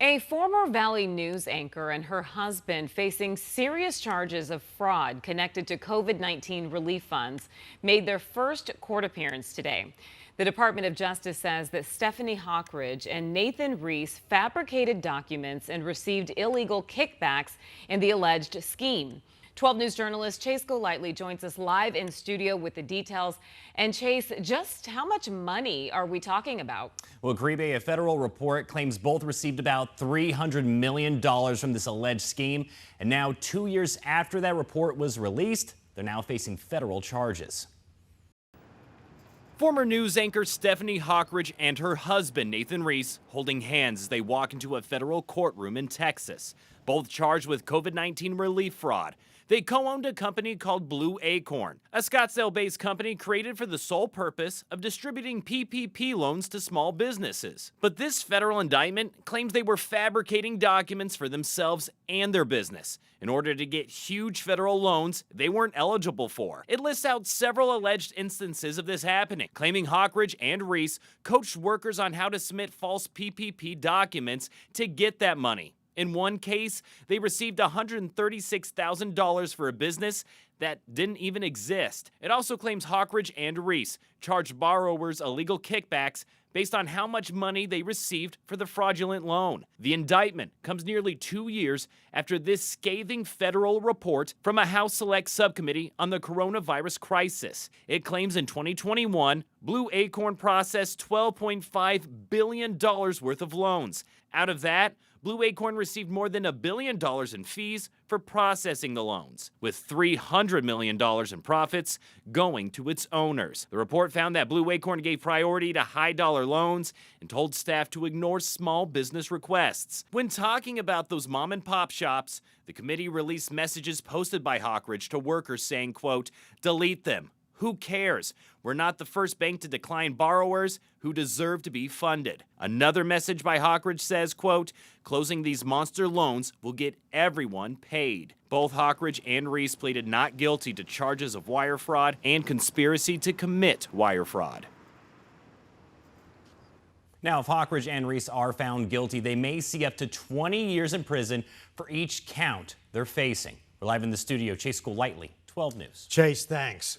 A former Valley News anchor and her husband facing serious charges of fraud connected to COVID-19 relief funds made their first court appearance today. The Department of Justice says that Stephanie Hawkridge and Nathan Reese fabricated documents and received illegal kickbacks in the alleged scheme. 12 News journalist Chase Golightly joins us live in studio with the details. And Chase, just how much money are we talking about? Well, Gribe, a federal report claims both received about $300 million from this alleged scheme. And now, 2 years after that report was released, they're now facing federal charges. Former news anchor Stephanie Hawkridge and her husband, Nathan Reese, holding hands as they walk into a federal courtroom in Texas, both charged with COVID-19 relief fraud. They co-owned a company called Blue Acorn, a Scottsdale-based company created for the sole purpose of distributing PPP loans to small businesses. But this federal indictment claims they were fabricating documents for themselves and their business in order to get huge federal loans they weren't eligible for. It lists out several alleged instances of this happening, claiming Hawkridge and Reese coached workers on how to submit false PPP documents to get that money. In one case, they received $136,000 for a business that didn't even exist. It also claims Hawkridge and Reese charged borrowers illegal kickbacks based on how much money they received for the fraudulent loan. The indictment comes nearly 2 years after this scathing federal report from a House Select Subcommittee on the coronavirus crisis. It claims in 2021, Blue Acorn processed $12.5 billion worth of loans. Out of that, Blue Acorn received more than $1 billion in fees for processing the loans, with $300 million in profits going to its owners. The report found that Blue Acorn gave priority to high-dollar loans and told staff to ignore small business requests. When talking about those mom-and-pop shops, the committee released messages posted by Hawkridge to workers saying, quote, "Delete them. Who cares? We're not the first bank to decline borrowers who deserve to be funded." Another message by Hawkridge says, quote, "Closing these monster loans will get everyone paid." Both Hawkridge and Reese pleaded not guilty to charges of wire fraud and conspiracy to commit wire fraud. Now, if Hawkridge and Reese are found guilty, they may see up to 20 years in prison for each count they're facing. We're live in the studio. Chase Golightly, 12 News. Chase, thanks.